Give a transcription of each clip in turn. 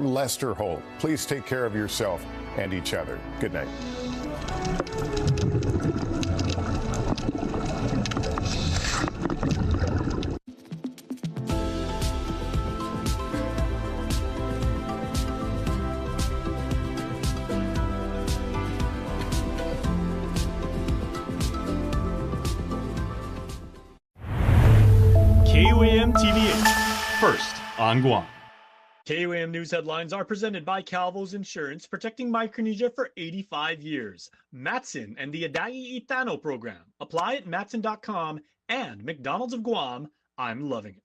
Lester Holt, please take care of yourself and each other. Good night. KUAM TV8, first on Guam. KUAM News headlines are presented by Calvo's Insurance, protecting Micronesia for 85 years. Matson and the Adai Itano program. Apply at matson.com and McDonald's of Guam. I'm loving it.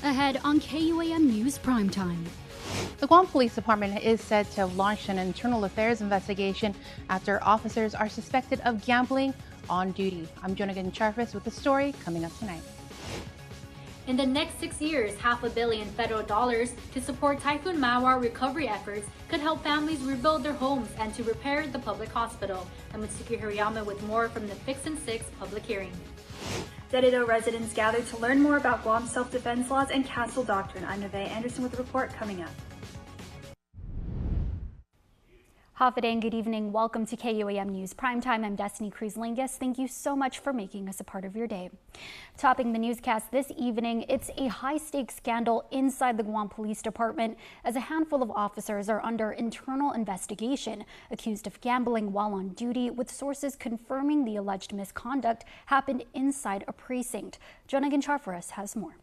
Ahead on KUAM News Primetime. The Guam Police Department is said to have launched an internal affairs investigation after officers are suspected of gambling on duty. I'm Jonagan Charfis with the story coming up tonight. In the next 6 years, $500 million federal dollars to support Typhoon Mawar recovery efforts could help families rebuild their homes and to repair the public hospital. I'm Mitsuki Hirayama with more from the Fix and Six public hearing. Dededo residents gathered to learn more about Guam's self-defense laws and castle doctrine. I'm Neve Anderson with the report coming up. Hafide and good evening. Welcome to KUAM News Primetime. I'm Destiny Cruz-Lingus. Thank you so much for making us a part of your day. Topping the newscast this evening, it's a high-stakes scandal inside the Guam Police Department as a handful of officers are under internal investigation, accused of gambling while on duty, with sources confirming the alleged misconduct happened inside a precinct. Jonagan Charfaras has more.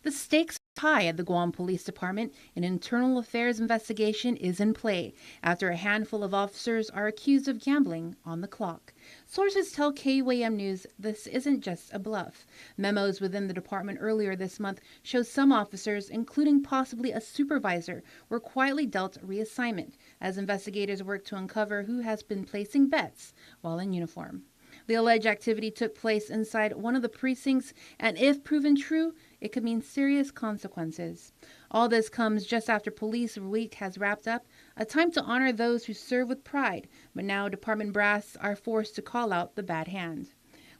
The stakes are high at the Guam Police Department. An internal affairs investigation is in play after a handful of officers are accused of gambling on the clock. Sources tell KUAM News this isn't just a bluff. Memos within the department earlier this month show some officers, including possibly a supervisor, were quietly dealt reassignment as investigators work to uncover who has been placing bets while in uniform. The alleged activity took place inside one of the precincts, and if proven true, it could mean serious consequences. All this comes just after Police Week has wrapped up, a time to honor those who serve with pride, but now department brass are forced to call out the bad hand.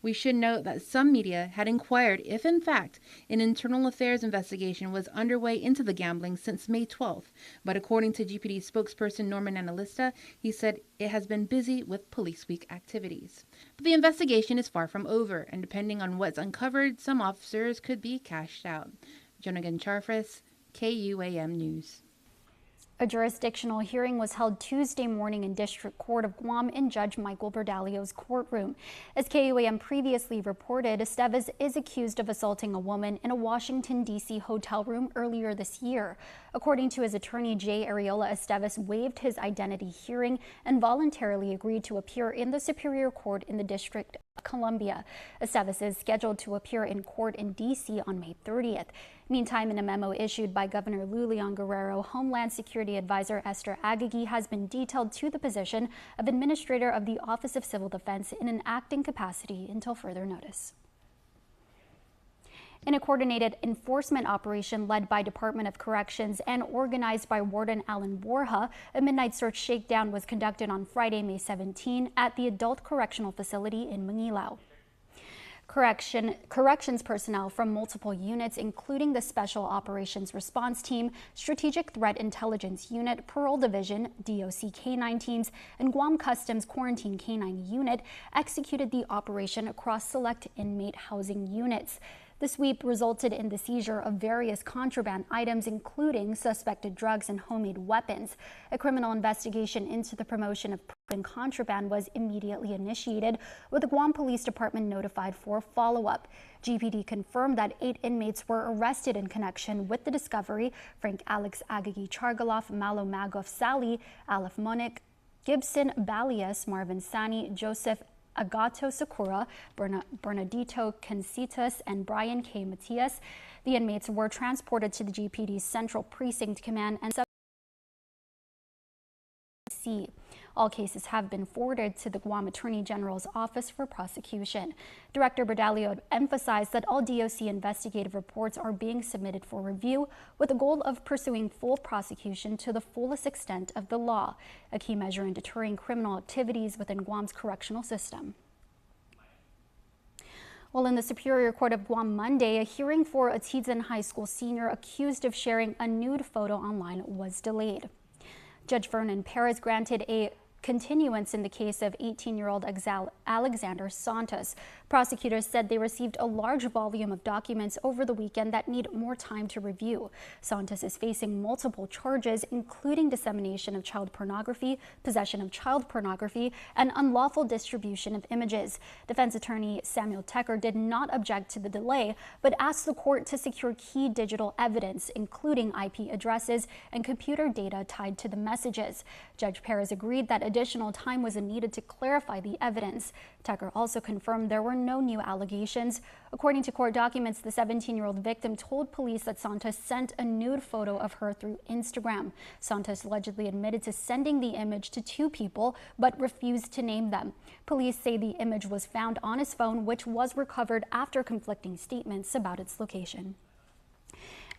We should note that some media had inquired if, in fact, an internal affairs investigation was underway into the gambling since May 12th. But according to GPD spokesperson Norman Analista, he said it has been busy with Police Week activities. But the investigation is far from over, and depending on what's uncovered, some officers could be cashed out. Jonagan Charfris, KUAM News. A jurisdictional hearing was held Tuesday morning in District Court of Guam in Judge Michael Berdalio's courtroom. As KUAM previously reported, Estevez is accused of assaulting a woman in a Washington, D.C. hotel room earlier this year. According to his attorney, J. Ariola, Estevez waived his identity hearing and voluntarily agreed to appear in the Superior Court in the District of Columbia. Estevez is scheduled to appear in court in D.C. on May 30th. Meantime, in a memo issued by Governor Lou Leon Guerrero, Homeland Security Advisor Esther Agagi has been detailed to the position of Administrator of the Office of Civil Defense in an acting capacity until further notice. In a coordinated enforcement operation led by Department of Corrections and organized by Warden Alan Borja, a midnight search shakedown was conducted on Friday, May 17 at the Adult Correctional Facility in Mangilao. Corrections personnel from multiple units, including the Special Operations Response Team, Strategic Threat Intelligence Unit, Parole Division, DOC K-9 teams, and Guam Customs Quarantine K-9 Unit, executed the operation across select inmate housing units. The sweep resulted in the seizure of various contraband items, including suspected drugs and homemade weapons. A criminal investigation into the promotion of proven contraband was immediately initiated, with the Guam Police Department notified for follow-up. GPD confirmed that 8 inmates were arrested in connection with the discovery. Frank Alex Agagi Chargaloff, Malo Magoff Sally, Aleph Monik, Gibson Balias, Marvin Sani, Joseph Agato Sakura, Bernardito Cancitas, and Brian K. Matias. The inmates were transported to the GPD's Central Precinct Command and C. All cases have been forwarded to the Guam Attorney General's Office for prosecution. Director Berdalio emphasized that all DOC investigative reports are being submitted for review with the goal of pursuing full prosecution to the fullest extent of the law, a key measure in deterring criminal activities within Guam's correctional system. Well, in the Superior Court of Guam Monday, a hearing for a Tizen High School senior accused of sharing a nude photo online was delayed. Judge Vernon Perez granted a continuance in the case of 18-year-old Alexander Santos. Prosecutors said they received a large volume of documents over the weekend that need more time to review. Santos is facing multiple charges, including dissemination of child pornography, possession of child pornography, and unlawful distribution of images. Defense attorney Samuel Tecker did not object to the delay, but asked the court to secure key digital evidence, including IP addresses and computer data tied to the messages. Judge Perez agreed that additional time was needed to clarify the evidence. Tucker also confirmed there were no new allegations. According to court documents, the 17-year-old victim told police that Santos sent a nude photo of her through Instagram. Santos allegedly admitted to sending the image to two people, but refused to name them. Police say the image was found on his phone, which was recovered after conflicting statements about its location.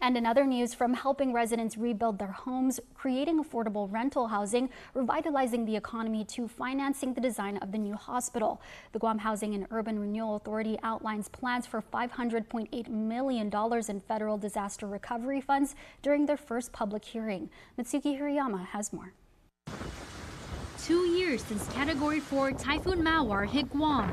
And in other news, from helping residents rebuild their homes, creating affordable rental housing, revitalizing the economy, to financing the design of the new hospital, the Guam Housing and Urban Renewal Authority outlines plans for $500.8 million in federal disaster recovery funds during their first public hearing. Mitsuki Hirayama has more. 2 years since Category 4 Typhoon Mawar hit Guam.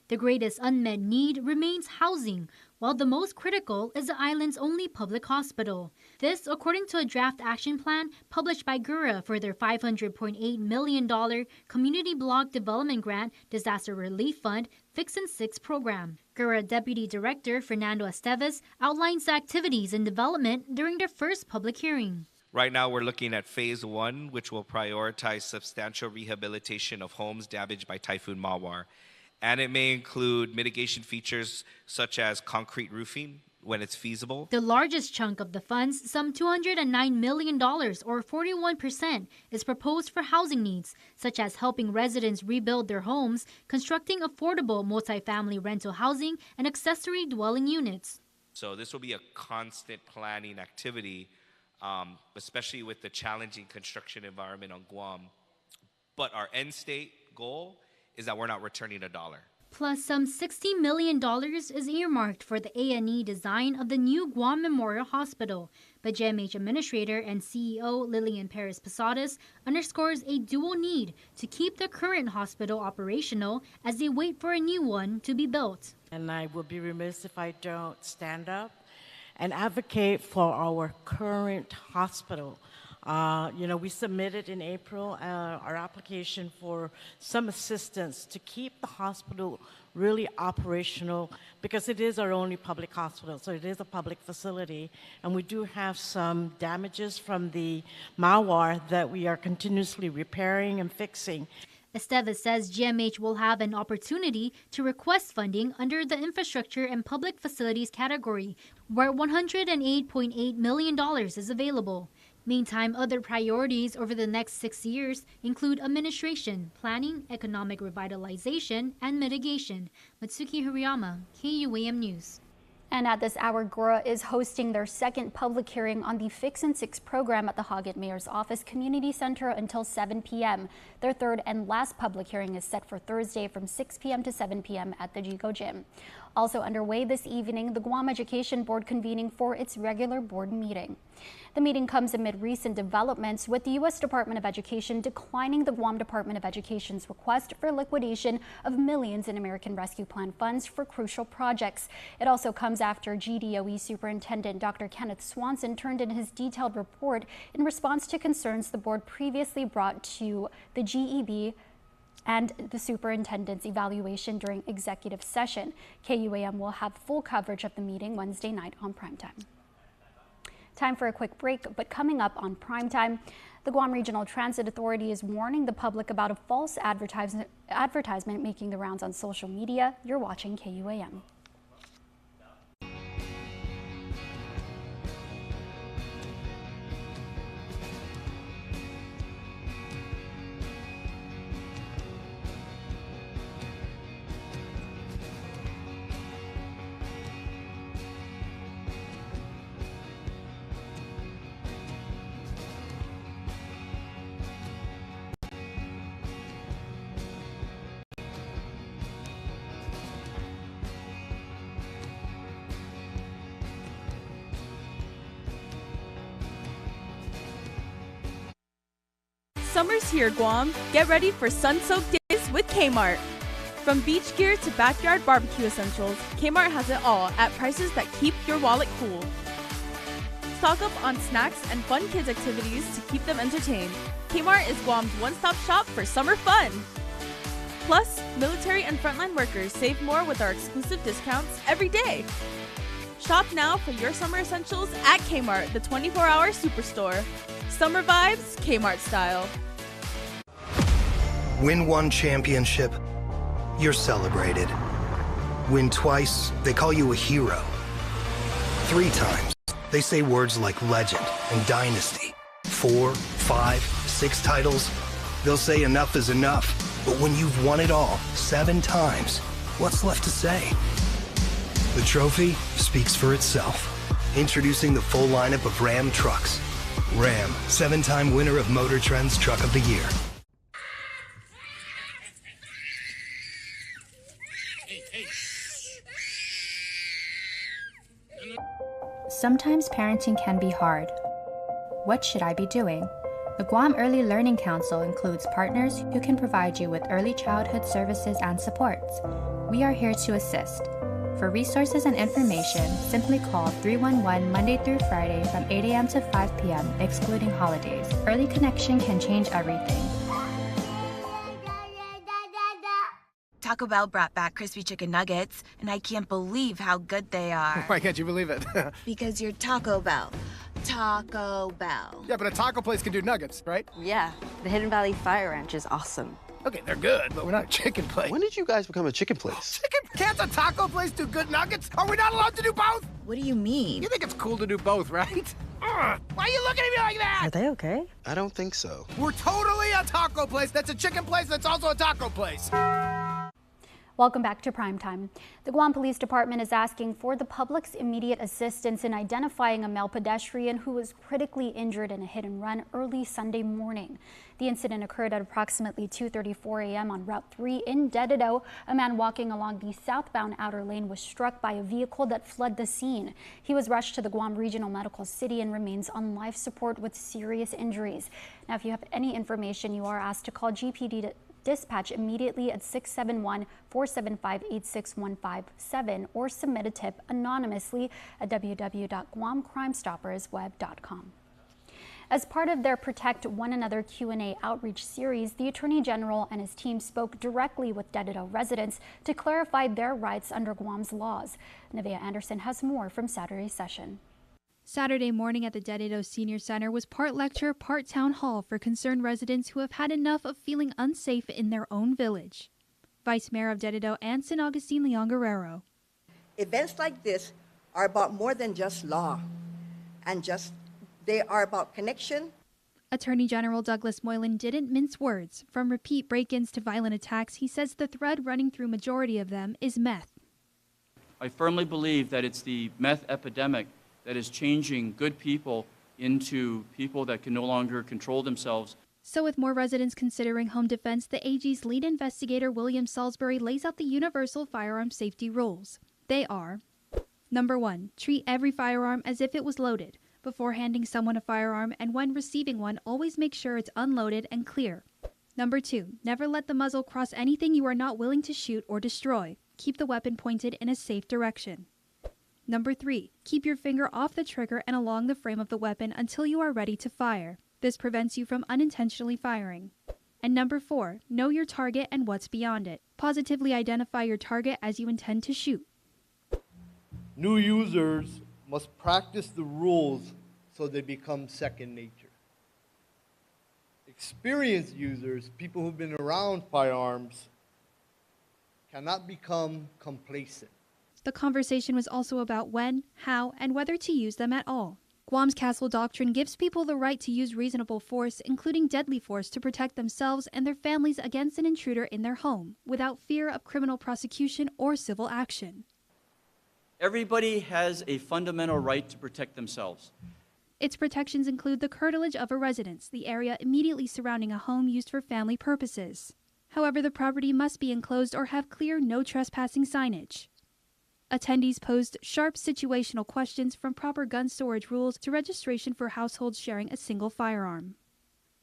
The greatest unmet need remains housing, while the most critical is the island's only public hospital. This, according to a draft action plan published by GURA for their $500.8 million Community Block Development Grant Disaster Relief Fund Fix and 6 program. GURA Deputy Director Fernando Esteves outlines the activities in development during their first public hearing. Right now, we're looking at Phase 1, which will prioritize substantial rehabilitation of homes damaged by Typhoon Mawar. And it may include mitigation features such as concrete roofing when it's feasible. The largest chunk of the funds, some $209 million or 41%, is proposed for housing needs, such as helping residents rebuild their homes, constructing affordable multifamily rental housing, and accessory dwelling units. So this will be a constant planning activity, especially with the challenging construction environment on Guam. But our end state goal is that we're not returning a dollar. Plus, some $60 million is earmarked for the A&E design of the new Guam Memorial Hospital. But GMH Administrator and CEO Lillian Perez Posadas underscores a dual need to keep the current hospital operational as they wait for a new one to be built. And I will be remiss if I don't stand up and advocate for our current hospital. We submitted in April our application for some assistance to keep the hospital really operational, because it is our only public hospital, so it is a public facility, and we do have some damages from the Mawar that we are continuously repairing and fixing. Esteves says GMH will have an opportunity to request funding under the Infrastructure and Public Facilities category, where $108.8 million is available. Meantime, other priorities over the next 6 years include administration, planning, economic revitalization, and mitigation. Mitsuki Hirayama, KUAM News. And at this hour, GURA is hosting their second public hearing on the Fix and 6 program at the Haggett Mayor's Office Community Center until 7 p.m. Their third and last public hearing is set for Thursday from 6 p.m. to 7 p.m. at the Jigo Gym. Also underway this evening, the Guam Education Board convening for its regular board meeting. The meeting comes amid recent developments, with the U.S. Department of Education declining the Guam Department of Education's request for liquidation of millions in American Rescue Plan funds for crucial projects. It also comes after GDOE Superintendent Dr. Kenneth Swanson turned in his detailed report in response to concerns the board previously brought to the GEB and the superintendent's evaluation during executive session. KUAM will have full coverage of the meeting Wednesday night on primetime. Time for a quick break, but coming up on primetime, the Guam Regional Transit Authority is warning the public about a false advertisement making the rounds on social media. You're watching KUAM. Summer's here, Guam. Get ready for sun-soaked days with Kmart. From beach gear to backyard barbecue essentials, Kmart has it all at prices that keep your wallet cool. Stock up on snacks and fun kids activities to keep them entertained. Kmart is Guam's one-stop shop for summer fun. Plus, military and frontline workers save more with our exclusive discounts every day. Shop now for your summer essentials at Kmart, the 24-hour superstore. Summer vibes, Kmart style. Win one championship, you're celebrated. Win twice, they call you a hero. 3 times, they say words like legend and dynasty. 4, 5, 6 titles, they'll say enough is enough. But when you've won it all 7 times, what's left to say? The trophy speaks for itself. Introducing the full lineup of Ram trucks. Ram, 7-time winner of Motor Trend's Truck of the Year. Sometimes parenting can be hard. What should I be doing? The Guam Early Learning Council includes partners who can provide you with early childhood services and supports. We are here to assist. For resources and information, simply call 311 Monday through Friday from 8 a.m. to 5 p.m., excluding holidays. Early connection can change everything. Taco Bell brought back crispy chicken nuggets, and I can't believe how good they are. Why can't you believe it? Because you're Taco Bell. Taco Bell. Yeah, but a taco place can do nuggets, right? Yeah, the Hidden Valley Fire Ranch is awesome. Okay, they're good, but we're not a chicken place. When did you guys become a chicken place? Can't a taco place do good nuggets? Are we not allowed to do both? What do you mean? You think it's cool to do both, right? Why are you looking at me like that? Are they okay? I don't think so. We're totally a taco place that's a chicken place that's also a taco place. Welcome back to Primetime. The Guam Police Department is asking for the public's immediate assistance in identifying a male pedestrian who was critically injured in a hit and run early Sunday morning. The incident occurred at approximately 2:34 a.m. on Route 3 in Dedido. A man walking along the southbound outer lane was struck by a vehicle that fled the scene. He was rushed to the Guam Regional Medical City and remains on life support with serious injuries. Now, if you have any information, you are asked to call GPD Dispatch immediately at 671-475-86157 or submit a tip anonymously at www.guamcrimestoppersweb.com. As part of their Protect One Another Q&A outreach series, the Attorney General and his team spoke directly with Dedido residents to clarify their rights under Guam's laws. Nevaeh Anderson has more from Saturday's session. Saturday morning at the Dedido Senior Center was part lecture, part town hall for concerned residents who have had enough of feeling unsafe in their own village. Vice Mayor of Dedido and San Agustin Leon Guerrero. Events like this are about more than just law, and they are about connection. Attorney General Douglas Moylan didn't mince words. From repeat break-ins to violent attacks, he says the thread running through majority of them is meth. I firmly believe that it's the meth epidemic that is changing good people into people that can no longer control themselves. So with more residents considering home defense, the AG's lead investigator, William Salisbury, lays out the universal firearm safety rules. They are: Number 1, treat every firearm as if it was loaded. Before handing someone a firearm and when receiving one, always make sure it's unloaded and clear. Number 2, never let the muzzle cross anything you are not willing to shoot or destroy. Keep the weapon pointed in a safe direction. Number 3, keep your finger off the trigger and along the frame of the weapon until you are ready to fire. This prevents you from unintentionally firing. And number 4, know your target and what's beyond it. Positively identify your target as you intend to shoot. New users must practice the rules so they become second nature. Experienced users, people who've been around firearms, cannot become complacent. The conversation was also about when, how, and whether to use them at all. Guam's Castle Doctrine gives people the right to use reasonable force, including deadly force, to protect themselves and their families against an intruder in their home, without fear of criminal prosecution or civil action. Everybody has a fundamental right to protect themselves. Its protections include the curtilage of a residence, the area immediately surrounding a home used for family purposes. However, the property must be enclosed or have clear no trespassing signage. Attendees posed sharp situational questions from proper gun storage rules to registration for households sharing a single firearm.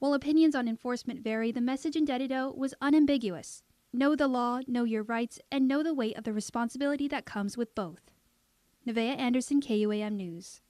While opinions on enforcement vary, the message in Dedido was unambiguous. Know the law, know your rights, and know the weight of the responsibility that comes with both. Nevaeh Anderson, KUAM News.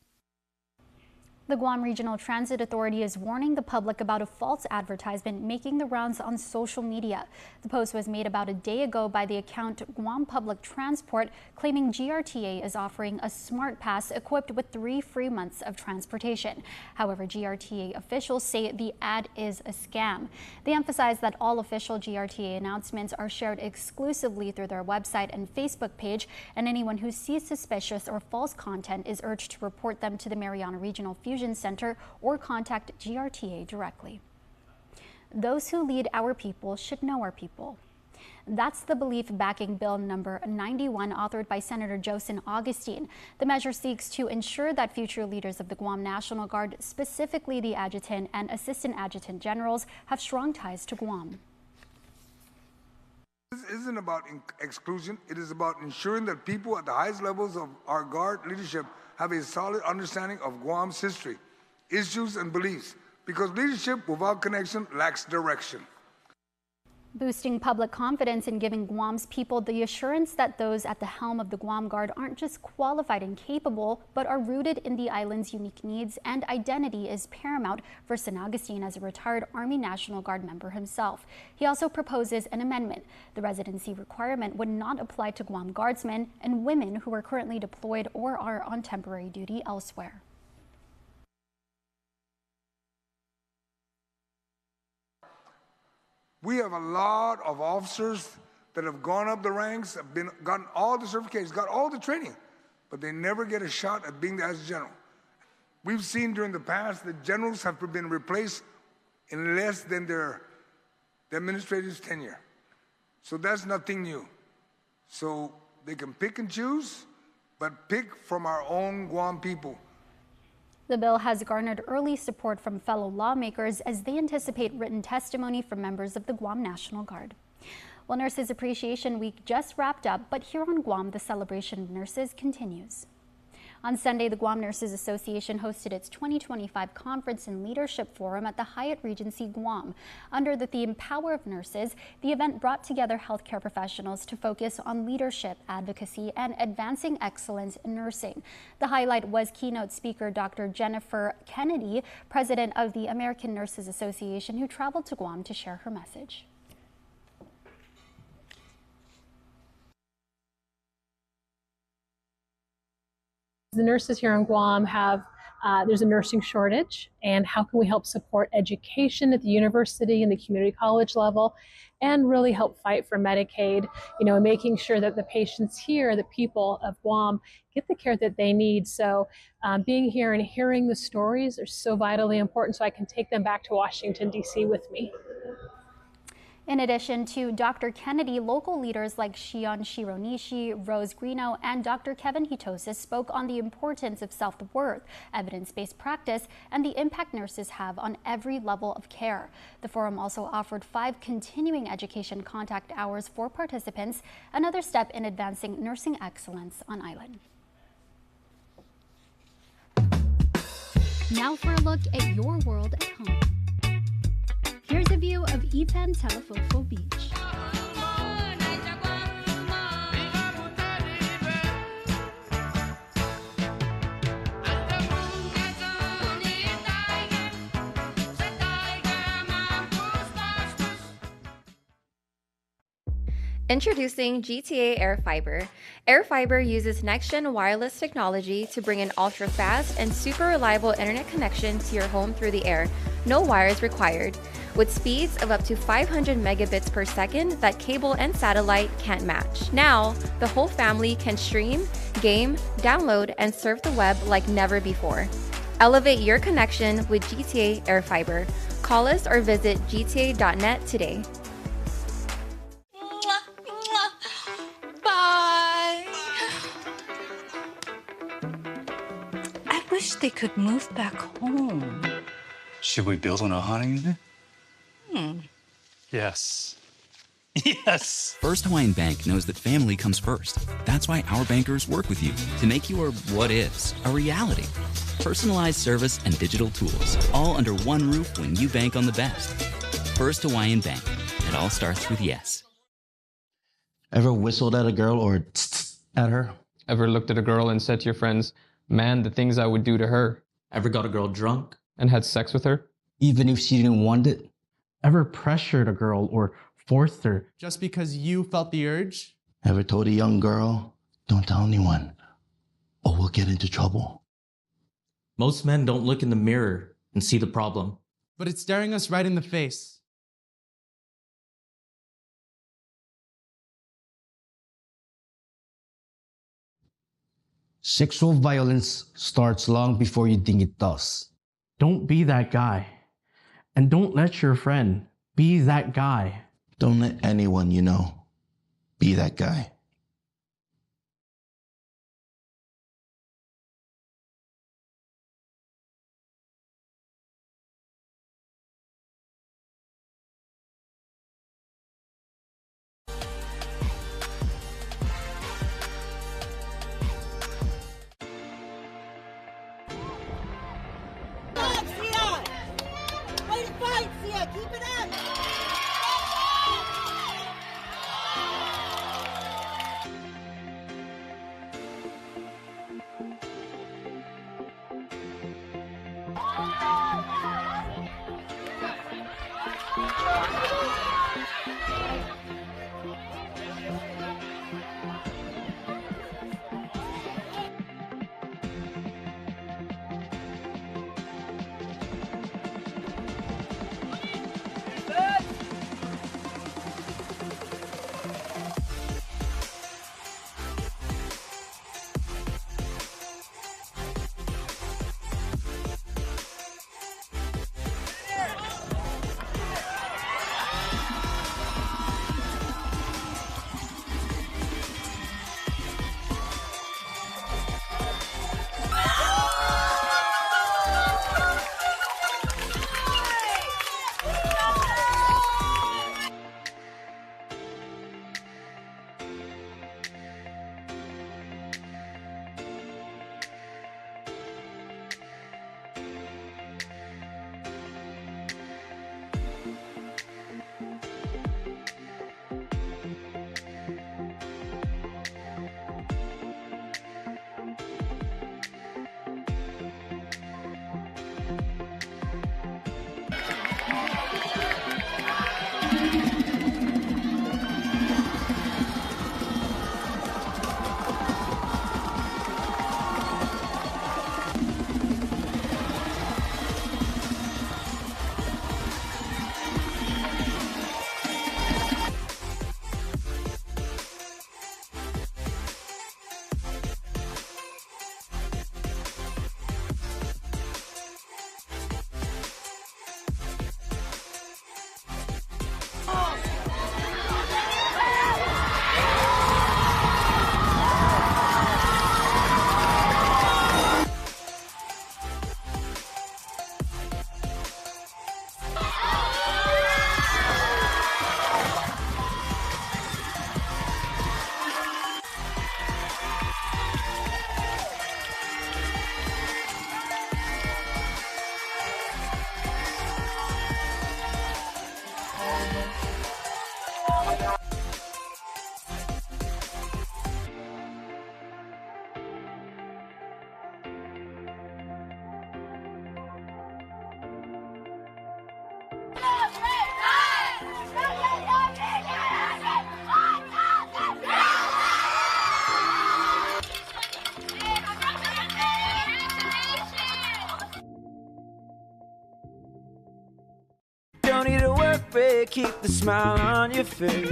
The Guam Regional Transit Authority is warning the public about a false advertisement making the rounds on social media. The post was made about a day ago by the account Guam Public Transport, claiming GRTA is offering a smart pass equipped with 3 free months of transportation. However, GRTA officials say the ad is a scam. They emphasize that all official GRTA announcements are shared exclusively through their website and Facebook page, and anyone who sees suspicious or false content is urged to report them to the Mariana Regional Fusion Center or contact GRTA directly. Those who lead our people should know our people. That's the belief backing Bill number 91, authored by Senator Josen Augustine. The measure seeks to ensure that future leaders of the Guam National Guard, specifically the adjutant and assistant adjutant generals, have strong ties to Guam. This isn't about exclusion. It is about ensuring that people at the highest levels of our Guard leadership have a solid understanding of Guam's history, issues, and beliefs, because leadership without connection lacks direction. Boosting public confidence in giving Guam's people the assurance that those at the helm of the Guam Guard aren't just qualified and capable, but are rooted in the island's unique needs and identity is paramount for San Augustine as a retired Army National Guard member himself. He also proposes an amendment. The residency requirement would not apply to Guam Guardsmen and women who are currently deployed or are on temporary duty elsewhere. We have a lot of officers that have gone up the ranks, have gotten all the certifications, got all the training, but they never get a shot at being the adjutant general. We've seen during the past that generals have been replaced in less than their administrator's tenure. So that's nothing new. So they can pick and choose, but pick from our own Guam people. The bill has garnered early support from fellow lawmakers as they anticipate written testimony from members of the Guam National Guard. Well, Nurses Appreciation Week just wrapped up, but here on Guam, the celebration of nurses continues. On Sunday, the Guam Nurses Association hosted its 2025 Conference and Leadership Forum at the Hyatt Regency Guam. Under the theme Power of Nurses, the event brought together healthcare professionals to focus on leadership, advocacy, and advancing excellence in nursing. The highlight was keynote speaker Dr. Jennifer Kennedy, president of the American Nurses Association, who traveled to Guam to share her message. The nurses here on Guam have, there's a nursing shortage, and how can we help support education at the university and the community college level and really help fight for Medicaid, making sure that the patients here, the people of Guam, get the care that they need. So being here and hearing the stories are so vitally important so I can take them back to Washington, D.C. with me. In addition to Dr. Kennedy, local leaders like Shion Shironishi, Rose Greeno, and Dr. Kevin Hitosis spoke on the importance of self-worth, evidence-based practice, and the impact nurses have on every level of care. The forum also offered 5 continuing education contact hours for participants, another step in advancing nursing excellence on island. Now for a look at your world at home. Here's a view of Ipan Telefofo Beach. Introducing GTA Air Fiber. Air Fiber uses next-gen wireless technology to bring an ultra-fast and super reliable internet connection to your home through the air. No wires required. With speeds of up to 500 megabits per second that cable and satellite can't match. Now, the whole family can stream, game, download, and surf the web like never before. Elevate your connection with GTA Air Fiber. Call us or visit gta.net today. Bye. I wish they could move back home. Should we build on a honeymoon? Yes. Yes! First Hawaiian Bank knows that family comes first. That's why our bankers work with you to make your what ifs a reality. Personalized service and digital tools, all under one roof when you bank on the best. First Hawaiian Bank. It all starts with yes. Ever whistled at a girl or tsk at her? Ever looked at a girl and said to your friends, man, the things I would do to her? Ever got a girl drunk? And had sex with her? Even if she didn't want it? Ever pressured a girl or forced her? Just because you felt the urge? Ever told a young girl, don't tell anyone, or we'll get into trouble? Most men don't look in the mirror and see the problem. But it's staring us right in the face. Sexual violence starts long before you think it does. Don't be that guy. And don't let your friend be that guy. Don't let anyone you know be that guy. Keep it up! Don't need a work break, keep the smile on your face.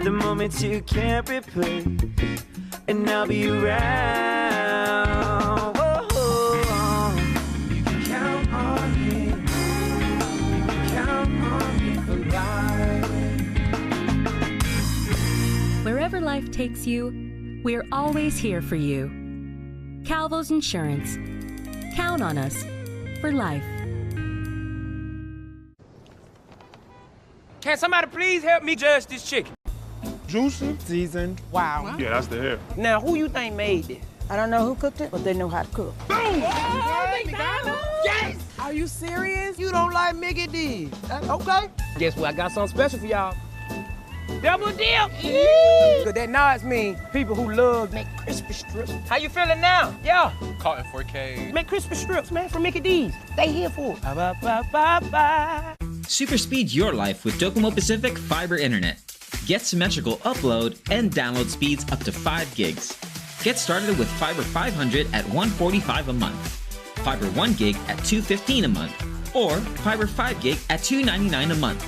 The moments you can't replace, and I'll be around. Whoa. You can count on me. You can count on me for life. Wherever life takes you, we're always here for you. Calvo's Insurance. Count on us for life. Can somebody please help me judge this chicken? Juicy, seasoned. Wow. Yeah, that's the hair. Now, who you think made this? I don't know who cooked it, but they know how to cook. Boom! Oh, McDonald's? Yes! Are you serious? You don't like Mickey D's? Okay. Guess what? I got something special for y'all. Double dip! Cause that nods mean people who love McCrispy strips. How you feeling now? Yeah. Caught in 4K. McCrispy strips, man, from Mickey D's. They here for it. Ba-ba-ba-ba-ba. Super speed your life with Docomo Pacific Fiber Internet. Get symmetrical upload and download speeds up to 5 gigs. Get started with Fiber 500 at $145 a month, Fiber 1 gig at $215 a month, or Fiber 5 gig at $299 a month.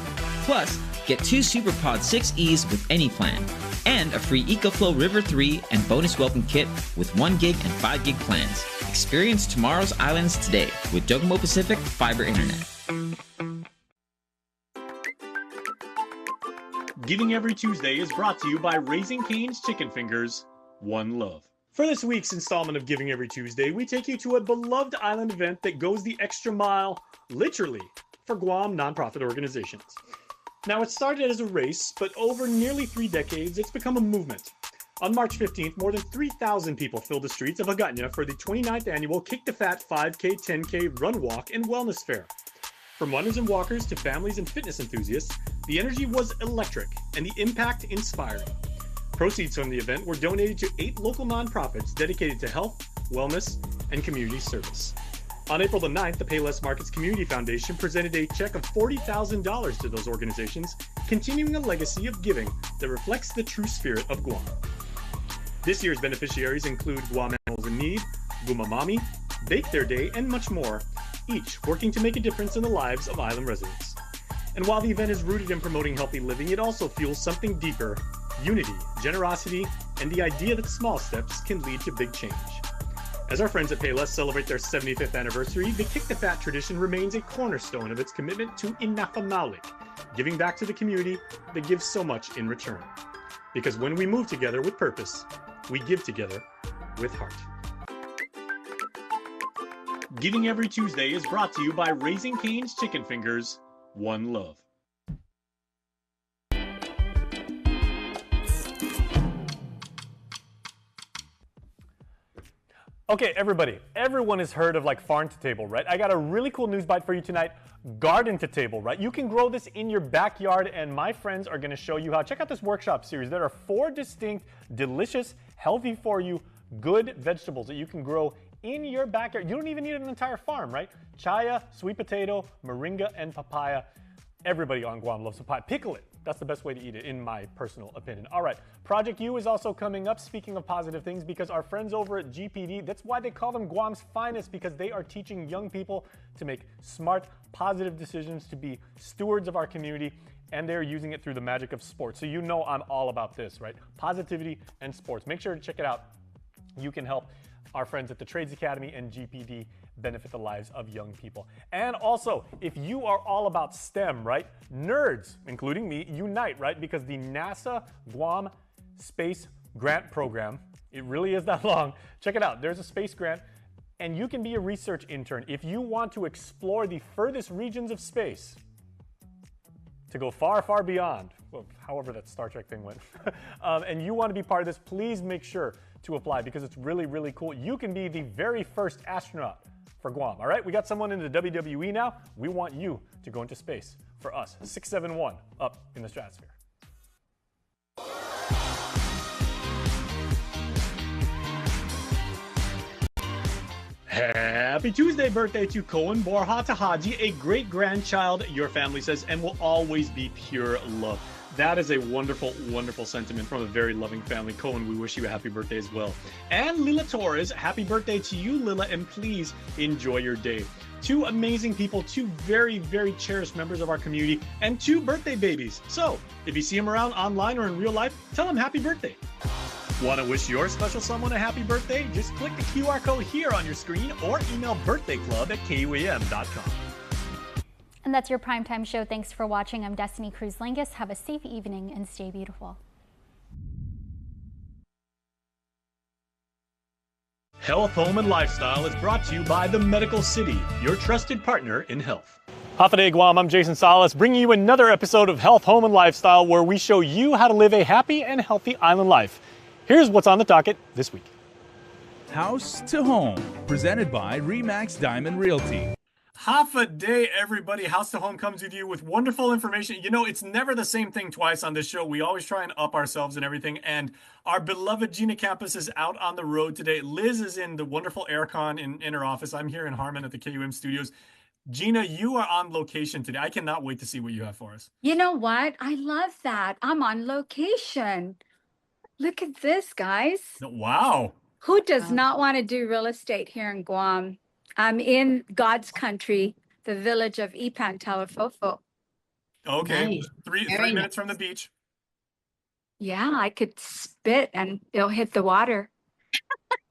Plus, get 2 SuperPod 6Es with any plan, and a free EcoFlow River 3 and bonus welcome kit with 1 gig and 5 gig plans. Experience tomorrow's islands today with Docomo Pacific Fiber Internet. Giving Every Tuesday is brought to you by Raising Cane's Chicken Fingers, One Love. For this week's installment of Giving Every Tuesday, we take you to a beloved island event that goes the extra mile, literally, for Guam nonprofit organizations. Now, it started as a race, but over nearly 3 decades, it's become a movement. On March 15th, more than 3,000 people filled the streets of Hagåtña for the 29th annual Kick the Fat 5K, 10K Run, Walk, and Wellness Fair. From runners and walkers to families and fitness enthusiasts, the energy was electric and the impact inspiring. Proceeds from the event were donated to 8 local nonprofits dedicated to health, wellness, and community service. On April the 9th, the Payless Markets Community Foundation presented a check of $40,000 to those organizations, continuing a legacy of giving that reflects the true spirit of Guam. This year's beneficiaries include Guam Animals in Need, Gumamami, Bake Their Day, and much more, each working to make a difference in the lives of island residents. And while the event is rooted in promoting healthy living, it also fuels something deeper: unity, generosity, and the idea that small steps can lead to big change. As our friends at Payless celebrate their 75th anniversary, the Kick the Fat tradition remains a cornerstone of its commitment to Inafamaulik, giving back to the community that gives so much in return. Because when we move together with purpose, we give together with heart. Giving Every Tuesday is brought to you by Raising Cane's Chicken Fingers, One Love. Okay, everybody, everyone has heard of like farm to table, right? I got a really cool news bite for you tonight. Garden to table, right? You can grow this in your backyard, and my friends are gonna show you how. Check out this workshop series. There are 4 distinct, delicious, healthy for you, good vegetables that you can grow in your backyard. You don't even need an entire farm, right? Chaya, sweet potato, moringa, and papaya. Everybody on Guam loves papaya. Pickle it. That's the best way to eat it, in my personal opinion. All right, Project U is also coming up, speaking of positive things, because our friends over at GPD, that's why they call them Guam's finest, because they are teaching young people to make smart, positive decisions, to be stewards of our community, and they're using it through the magic of sports. So you know I'm all about this, right? Positivity and sports. Make sure to check it out. You can help our friends at the Trades Academy and GPD benefit the lives of young people. And also, if you are all about STEM, right? Nerds, including me, unite, right? Because the NASA Guam Space Grant Program, it really is that long. Check it out. There's a space grant, and you can be a research intern. If you want to explore the furthest regions of space, to go far, far beyond, well, however that Star Trek thing went, and you want to be part of this, please make sure to apply, because it's really, really cool. You can be the very first astronaut for Guam. All right, we got someone in the WWE now. We want you to go into space for us. 671 up in the stratosphere. Happy Tuesday birthday to Cohen Borja Tahaji, a great-grandchild, your family says, and will always be pure love. That is a wonderful, wonderful sentiment from a very loving family. Cohen, we wish you a happy birthday as well. And Lila Torres, happy birthday to you, Lila, and please enjoy your day. 2 amazing people, 2 very, very cherished members of our community, and 2 birthday babies. So, if you see them around online or in real life, tell them happy birthday. Want to wish your special someone a happy birthday? Just click the QR code here on your screen or email birthdayclub@KUAM.com. And that's your primetime show. Thanks for watching. I'm Destiny Cruz-Langus. Have a safe evening and stay beautiful. Health, Home, and Lifestyle is brought to you by the Medical City, your trusted partner in health. Hafaday Guam, I'm Jason Salas, bringing you another episode of Health, Home, and Lifestyle, where we show you how to live a happy and healthy island life. Here's what's on the docket this week. House to Home, presented by Remax Diamond Realty. Half a day, everybody. House to Home comes with you with wonderful information. You know, it's never the same thing twice on this show. We always try and up ourselves and everything. And our beloved Gina Campus is out on the road today. Liz is in the wonderful aircon in her office. I'm here in Harmon at the KUAM studios. Gina, you are on location today. I cannot wait to see what you have for us. You know what? I love that. I'm on location. Look at this, guys. Wow. Who does not want to do real estate here in Guam? I'm in God's country, the village of Ipan Talafofo. Okay. Nice. Three Very minutes from the beach. Yeah, I could spit and it'll hit the water.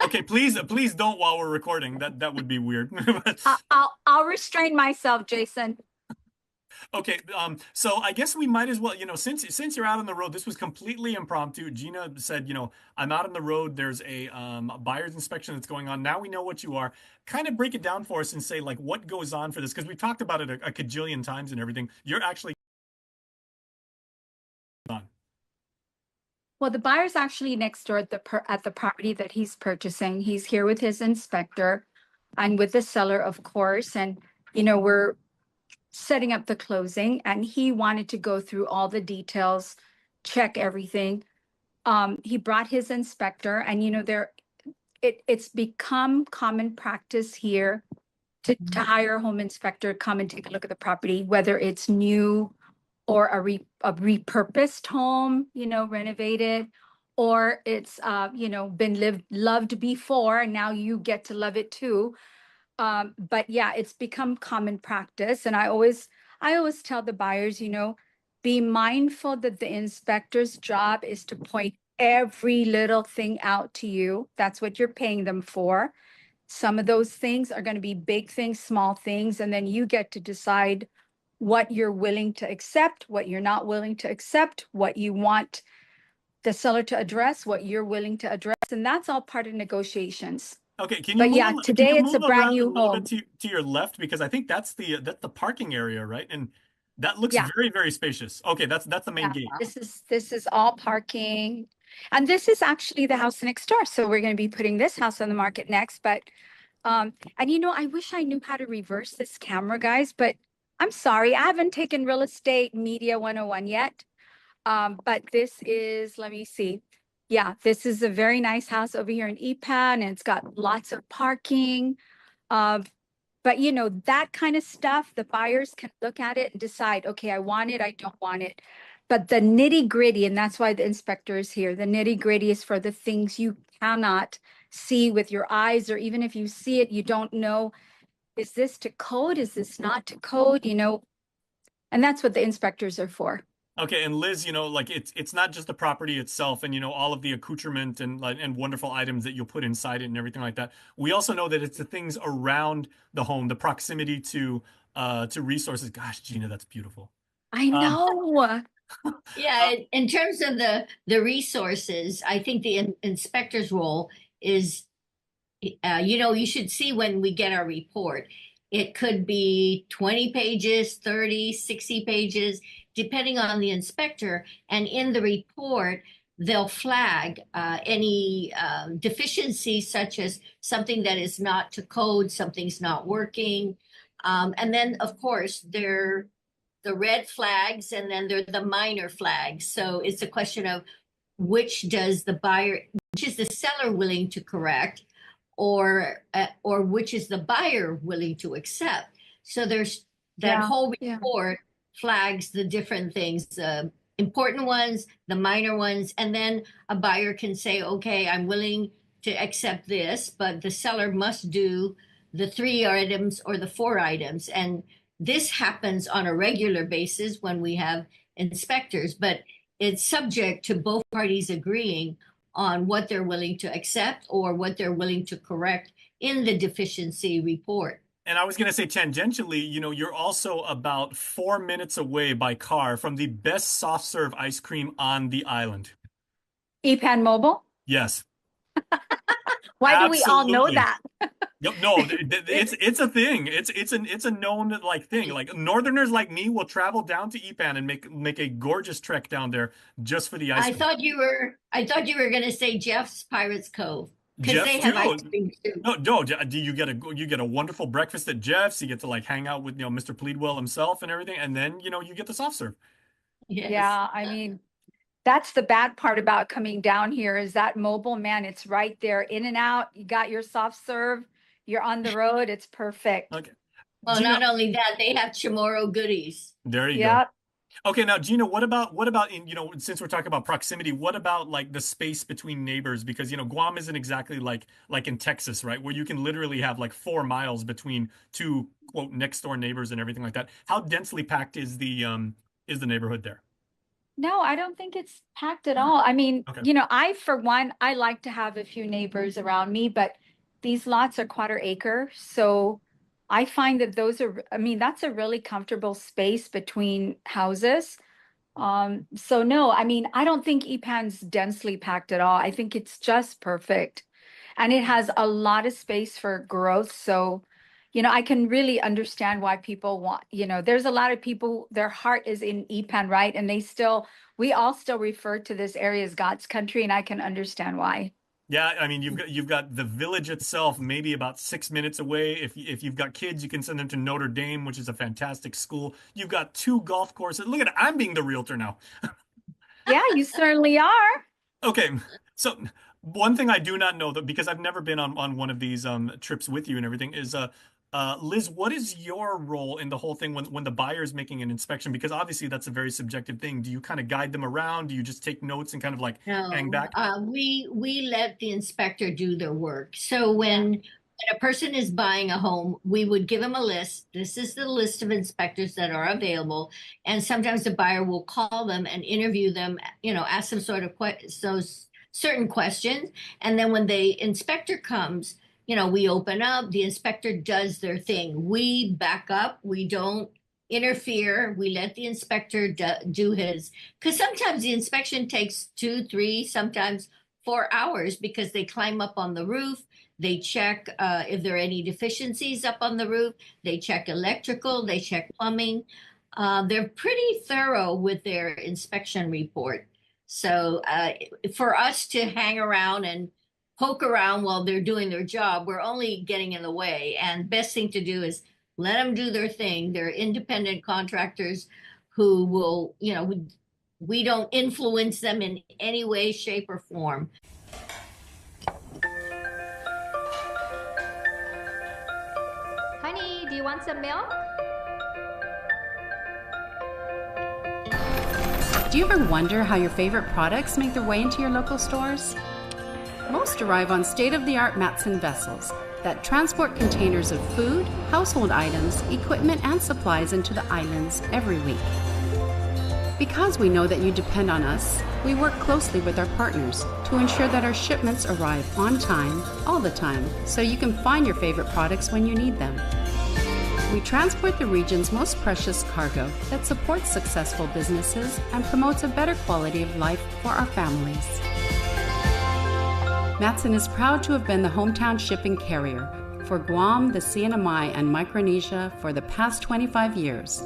Okay, please don't while we're recording. That would be weird. I'll restrain myself, Jason. Okay, so I guess we might as well, you know, since you're out on the road, this was completely impromptu. Gina said, you know, I'm out on the road. There's a buyer's inspection that's going on. Now we know what you are. Kind of break it down for us and say, like, what goes on for this? Because we talked about it a cajillion times and everything. You're actually on. Well, the buyer's actually next door at the property that he's purchasing. He's here with his inspector and with the seller, of course. And, you know, we're setting up the closing, and he wanted to go through all the details, check everything. He brought his inspector, and you know, it's become common practice here to hire a home inspector, come and take a look at the property, whether it's new or a repurposed home, you know, renovated, or it's you know, been loved before, and now you get to love it too. But yeah, it's become common practice. And I always tell the buyers, you know, be mindful that the inspector's job is to point every little thing out to you. That's what you're paying them for. Some of those things are going to be big things, small things, and then you get to decide what you're willing to accept, what you're not willing to accept, what you want the seller to address, what you're willing to address. And that's all part of negotiations. Okay, can you But move yeah, today it's a brand around new a little home. bit to your left, because I think that's the parking area, right? And that looks Yeah. very, very spacious. Okay, that's the main gate. This is all parking. And this is actually the house next door. So we're going to be putting this house on the market next. But and you know, I wish I knew how to reverse this camera, guys, but I'm sorry, I haven't taken real estate media 101 yet. But this is, let me see. Yeah, this is a very nice house over here in Ipan, and it's got lots of parking. But you know, that kind of stuff, the buyers can look at it and decide, okay, I want it, I don't want it. But the nitty gritty, and that's why the inspector is here, the nitty gritty is for the things you cannot see with your eyes, or even if you see it, you don't know, is this to code? Is this not to code? You know, and that's what the inspectors are for. Okay, and Liz, you know, like it's not just the property itself and, you know, all of the accoutrement and wonderful items that you'll put inside it and everything like that. We also know that it's the things around the home, the proximity to resources. Gosh, Gina, that's beautiful. I know. Yeah, in terms of the resources, I think the inspector's role is, you know, you should see when we get our report. It could be 20 pages, 30, 60 pages, depending on the inspector. And in the report, they'll flag any deficiencies, such as something that is not to code, something's not working. And then, of course, they're the red flags, and then they're the minor flags. So it's a question of which is the seller willing to correct, or which is the buyer willing to accept. So there's that whole report flags the different things, the important ones, the minor ones, and then a buyer can say, okay, I'm willing to accept this, but the seller must do the 3 items or the 4 items. And this happens on a regular basis when we have inspectors, but it's subject to both parties agreeing on what they're willing to accept or what they're willing to correct in the deficiency report. And I was going to say, tangentially, you know, you're also about 4 minutes away by car from the best soft serve ice cream on the island. Ipan Mobile? Yes. Why do we all know Absolutely. that? Yep, no, it's a thing. It's a known like thing. Like Northerners like me will travel down to Ipan and make a gorgeous trek down there just for the ice cream. I thought you were going to say Jeff's Pirates Cove. because they have ice cream too. No, do you get a wonderful breakfast at Jeff's? You get to like hang out with Mr. Pleadwell himself and everything, and then you get the soft serve. Yes. Yeah, I mean, that's the bad part about coming down here is that mobile, man, it's right there, in and out. You got your soft serve, you're on the road, it's perfect. Okay. Well, Gina, not only that, they have Chamorro goodies. there you go. Okay, now Gina, what about in since we're talking about proximity, what about like the space between neighbors? Because Guam isn't exactly like in Texas, right, where you can literally have like 4 miles between two quote next door neighbors and everything like that. How densely packed is the neighborhood there? No, I don't think it's packed at all. I mean, Okay. for one, I like to have a few neighbors around me, but these lots are 1/4 acre. So I find that that's a really comfortable space between houses. So no, I mean, I don't think EPAN's densely packed at all. I think it's just perfect. And it has a lot of space for growth. So, I can really understand why people want, there's a lot of people, their heart is in EPAN, right? And we all still refer to this area as God's country, and I can understand why. Yeah, I mean, you've got the village itself, maybe about 6 minutes away. If you've got kids, you can send them to Notre Dame, which is a fantastic school. You've got 2 golf courses. Look at it, I'm being the realtor now. Yeah, you certainly are. Okay, so one thing I do not know, that because I've never been on one of these trips with you and everything, is Liz, what is your role in the whole thing when the buyer is making an inspection? Because obviously that's a very subjective thing. Do you kind of guide them around? Do you just take notes and kind of like hang back? We let the inspector do their work. So when a person is buying a home, we would give them a list. This is the list of inspectors that are available. And sometimes the buyer will call them and interview them, ask them sort of those certain questions. And then when the inspector comes, we open up, the inspector does their thing. We back up, we don't interfere. We let the inspector do his, because sometimes the inspection takes 2, 3, sometimes 4 hours because they climb up on the roof. They check if there are any deficiencies up on the roof. They check electrical, they check plumbing. They're pretty thorough with their inspection report. So for us to hang around and poke around while they're doing their job, we're only getting in the way. And best thing to do is let them do their thing. They're independent contractors who will, we don't influence them in any way, shape, or form. Honey, do you want some milk? Do you ever wonder how your favorite products make their way into your local stores? Most arrive on state-of-the-art Matson vessels that transport containers of food, household items, equipment, and supplies into the islands every week. Because we know that you depend on us, we work closely with our partners to ensure that our shipments arrive on time, all the time, so you can find your favorite products when you need them. We transport the region's most precious cargo that supports successful businesses and promotes a better quality of life for our families. Matson is proud to have been the hometown shipping carrier for Guam, the CNMI, and Micronesia for the past 25 years,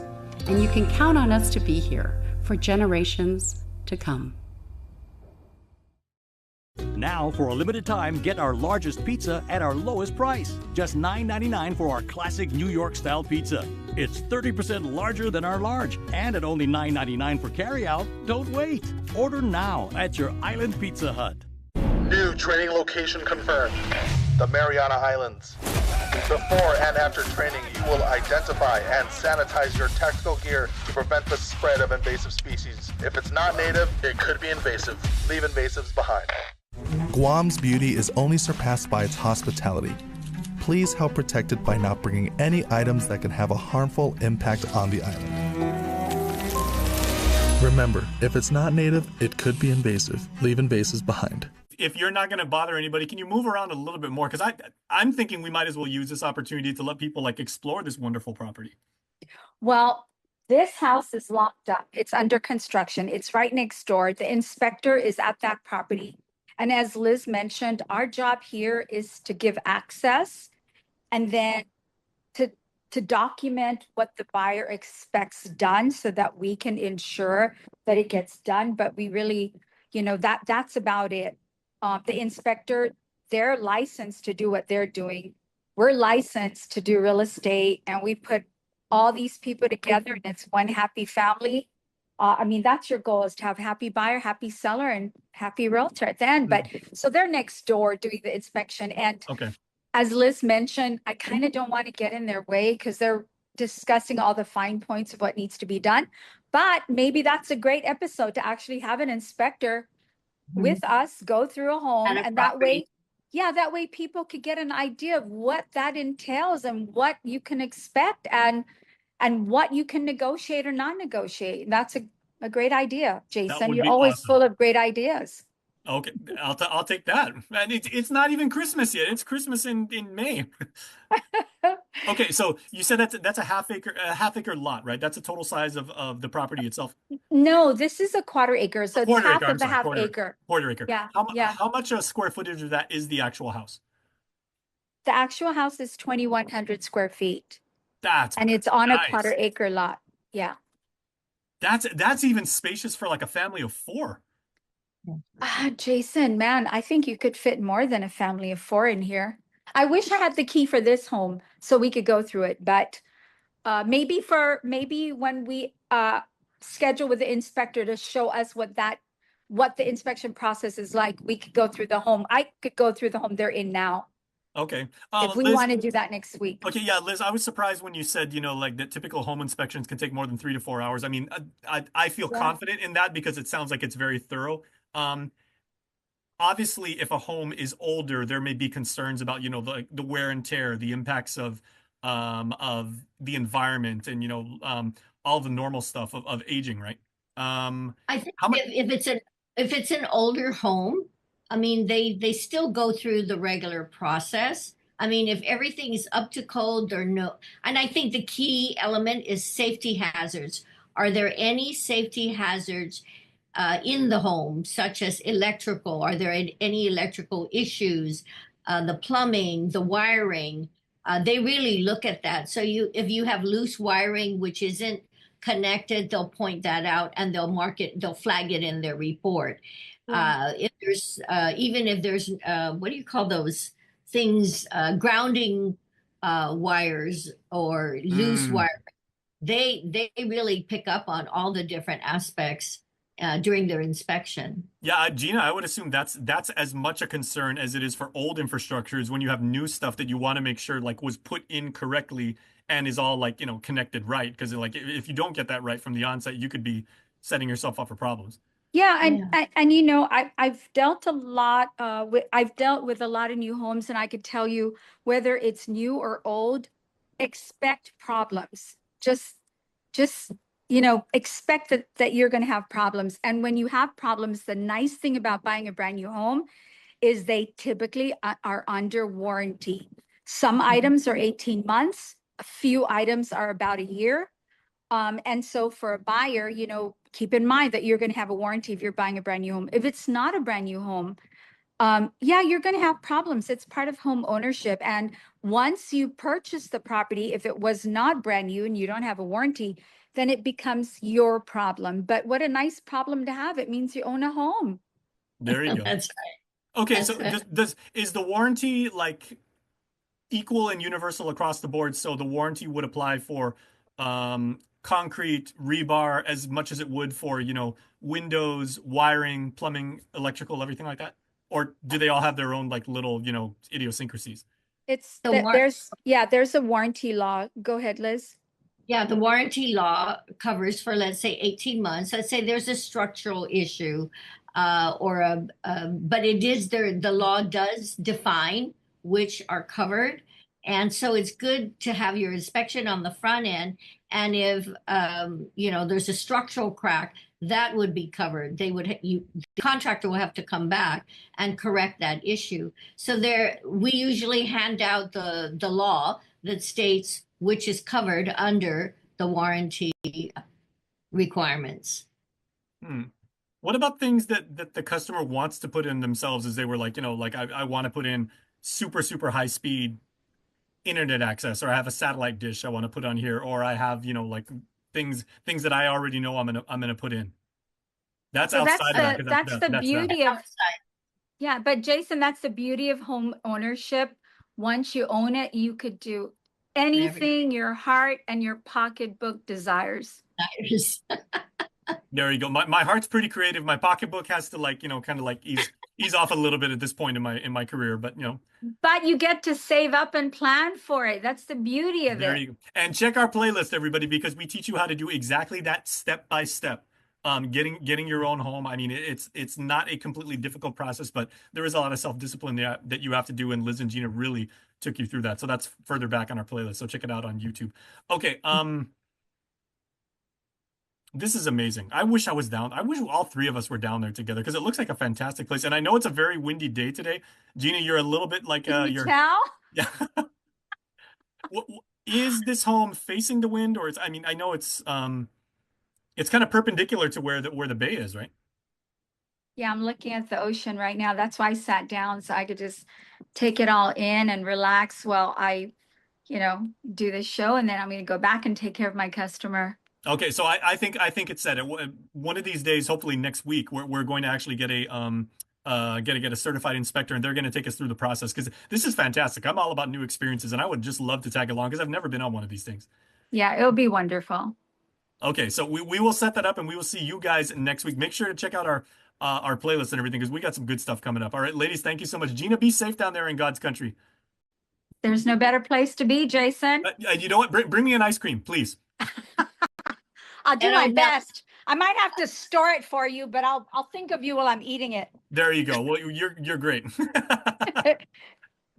and you can count on us to be here for generations to come. Now, for a limited time, get our largest pizza at our lowest price. Just $9.99 for our classic New York-style pizza. It's 30% larger than our large, and at only $9.99 for carryout. Don't wait. Order now at your Island Pizza Hut. New training location confirmed. The Mariana Islands. Before and after training, you will identify and sanitize your tactical gear to prevent the spread of invasive species. If it's not native, it could be invasive. Leave invasives behind. Guam's beauty is only surpassed by its hospitality. Please help protect it by not bringing any items that can have a harmful impact on the island. Remember, if it's not native, it could be invasive. Leave invasives behind. If you're not going to bother anybody, can you move around a little bit more? Because I'm thinking we might as well use this opportunity to let people explore this wonderful property. Well, this house is locked up. It's under construction. It's right next door. The inspector is at that property. And as Liz mentioned, our job here is to give access and then to document what the buyer expects done so that we can ensure that it gets done. But we really, that's about it. The inspector they're licensed to do what they're doing. We're licensed to do real estate, and we put all these people together and it's one happy family. I mean, that's your goal, is to have happy buyer, happy seller, and happy realtor at the end. But so they're next door doing the inspection. And Okay. as Liz mentioned, I kind of don't want to get in their way because they're discussing all the fine points of what needs to be done. But maybe that's a great episode to actually have an inspector with us go through a home, and that way, yeah, that way people could get an idea of what that entails and what you can expect and what you can negotiate or not negotiate. That's a great idea, Jason. would You're be always awesome. full of great ideas. Okay, I'll take that. And it's not even Christmas yet. It's Christmas in May. Okay, so you said that's a half acre lot, right? That's a total size of the property itself. No, this is a quarter acre, so it's Quarter half acre, of the half quarter, acre. Quarter acre. Yeah, How much square footage of that is the actual house? The actual house is 2,100 square feet. And it's on nice. a quarter acre lot. Yeah. That's even spacious for like a family of 4. Jason, man, I think you could fit more than a family of 4 in here. I wish I had the key for this home so we could go through it, but maybe when we schedule with the inspector to show us what the inspection process is like, we could go through the home. I could go through the home they're in now. Okay. If we Liz, want to do that next week. Okay, yeah, Liz, I was surprised when you said, like that typical home inspections can take more than 3 to 4 hours. I mean, I feel confident in that because it sounds like it's very thorough. Obviously, if a home is older, there may be concerns about, the wear and tear, the impacts of the environment, and all the normal stuff of aging, right? I think if it's an older home, I mean, they still go through the regular process. I mean, if everything is up to code or no, and I think the key element is safety hazards. Are there any safety hazards in the home, such as electrical? Are there any electrical issues? The plumbing, the wiring, they really look at that. So if you have loose wiring, which isn't connected, they'll point that out and they'll flag it in their report. If there's even if there's what do you call those things, grounding wires or loose wire, they really pick up on all the different aspects during their inspection. Yeah, Gina, I would assume that's as much a concern as it is for old infrastructures when you have new stuff that you want to make sure was put in correctly and is all connected right, because if you don't get that right from the onset, you could be setting yourself up for problems. Yeah, and I've dealt a lot I've dealt with a lot of new homes, and I could tell you, whether it's new or old, expect problems. Just expect that you're going to have problems. And when you have problems, the nice thing about buying a brand new home is they typically are under warranty. Some items are 18 months, a few items are about a year. And so for a buyer, keep in mind that you're going to have a warranty if you're buying a brand new home. If it's not a brand new home, you're going to have problems. It's part of home ownership. And once you purchase the property, if it was not brand new and you don't have a warranty, then it becomes your problem. But what a nice problem to have. It means you own a home. There you go. That's right. Okay, That's so is the warranty equal and universal across the board? So the warranty would apply for concrete, rebar, as much as it would for, windows, wiring, plumbing, electrical, everything like that? Or do they all have their own little, idiosyncrasies? There's a warranty law. Go ahead, Liz. Yeah, the warranty law covers for, let's say, 18 months. Let's say there's a structural issue but it is the law does define which are covered. And so it's good to have your inspection on the front end. And if, there's a structural crack, that would be covered. The contractor will have to come back and correct that issue. So we usually hand out the law that states which is covered under the warranty requirements. What about things that the customer wants to put in themselves, as they were I want to put in super, super high speed internet access, or I have a satellite dish I want to put on here, or I have, things that I already know I'm gonna put in. That's outside of that. That's the beauty of Yeah, but Jason, that's the beauty of home ownership. Once you own it, you could do anything your heart and your pocketbook desires. There you go. My heart's pretty creative. My pocketbook has to kind of ease off a little bit at this point in my career, but But you get to save up and plan for it. That's the beauty of there it. you go. And check our playlist, everybody, because we teach you how to do exactly that step by step. Getting your own home. I mean, it's not a completely difficult process, but there is a lot of self-discipline that you have to do, and Liz and Gina really took you through that. So that's further back on our playlist. So check it out on YouTube. Okay. This is amazing. I wish I was down. I wish all three of us were down there together because it looks like a fantastic place. And I know it's a very windy day today. Gina, you're a little bit like you're. Tell? Yeah. Is this home facing the wind, or I mean, I know it's kind of perpendicular to where the bay is, right? Yeah, I'm looking at the ocean right now. That's why I sat down so I could just take it all in and relax while I, do this show, and then I'm going to go back and take care of my customer. Okay, so I think it's set. One of these days, hopefully next week, we're going to actually get a certified inspector, and they're going to take us through the process because this is fantastic. I'm all about new experiences, and I would just love to tag along because I've never been on one of these things. Yeah, it'll be wonderful. Okay, so we will set that up, and we will see you guys next week. Make sure to check out our playlist and everything because we got some good stuff coming up. All right, ladies, thank you so much. Gina, be safe down there in God's country. There's no better place to be, Jason. You know what? Bring me an ice cream, please. I'll do my best. I might have to store it for you, but I'll think of you while I'm eating it. There you go. Well, you're great.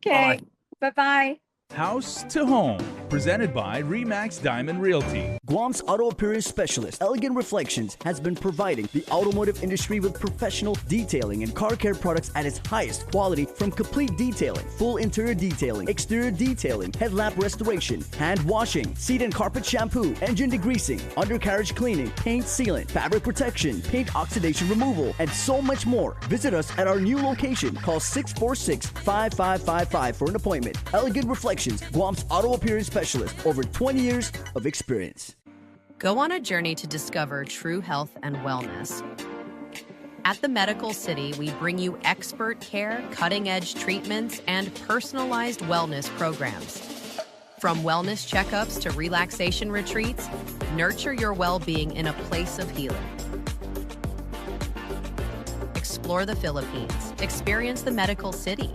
Okay. Bye-bye. House to Home, presented by RE/MAX Diamond Realty. Guam's auto appearance specialist, Elegant Reflections, has been providing the automotive industry with professional detailing and car care products at its highest quality, from complete detailing, full interior detailing, exterior detailing, headlamp restoration, hand washing, seat and carpet shampoo, engine degreasing, undercarriage cleaning, paint sealant, fabric protection, paint oxidation removal, and so much more. Visit us at our new location. Call 646-5555 for an appointment. Elegant Reflections, Guam's auto appearance specialist, over 20 years of experience. Go on a journey to discover true health and wellness. At the Medical City, we bring you expert care, cutting-edge treatments, and personalized wellness programs. From wellness checkups to relaxation retreats, nurture your well-being in a place of healing. Explore the Philippines. Experience the Medical City.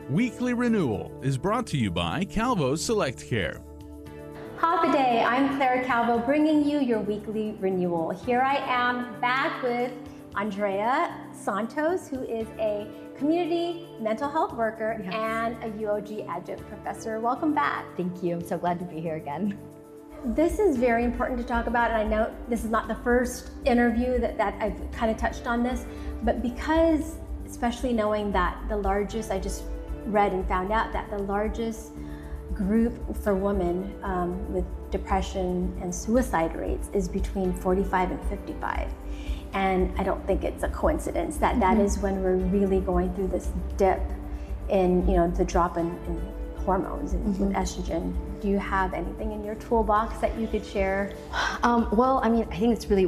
Weekly Renewal is brought to you by Calvo Select Care. Happy day, I'm Claire Calvo, bringing you your weekly renewal. Here I am back with Andrea Santos, who is a community mental health worker and a UOG adjunct professor. Welcome back. Thank you. I'm so glad to be here again. This is very important to talk about, and I know this is not the first interview that I've kind of touched on this, but because, especially knowing that the largest, I just read and found out that the largest group for women with depression and suicide rates is between 45 and 55. And I don't think it's a coincidence that that is when we're really going through this dip in, the drop in hormones and with estrogen. Do you have anything in your toolbox that you could share? Well, I mean, I think it's really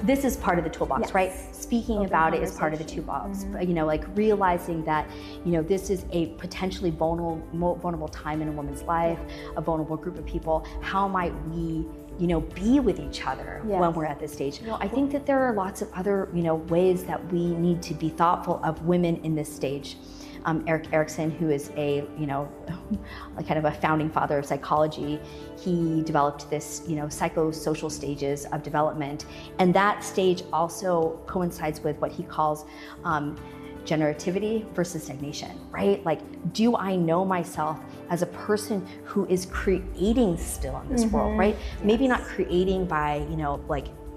this is part of the toolbox, right? Speaking about it is part of the toolbox. Like realizing that, this is a potentially vulnerable time in a woman's life, a vulnerable group of people. How might we, be with each other when we're at this stage? I think that there are lots of other, ways that we need to be thoughtful of women in this stage. Erik Erikson, who is a kind of a founding father of psychology, he developed this psychosocial stages of development, and that stage also coincides with what he calls generativity versus stagnation, right? Like, do I know myself as a person who is creating still in this world, right? Maybe not creating by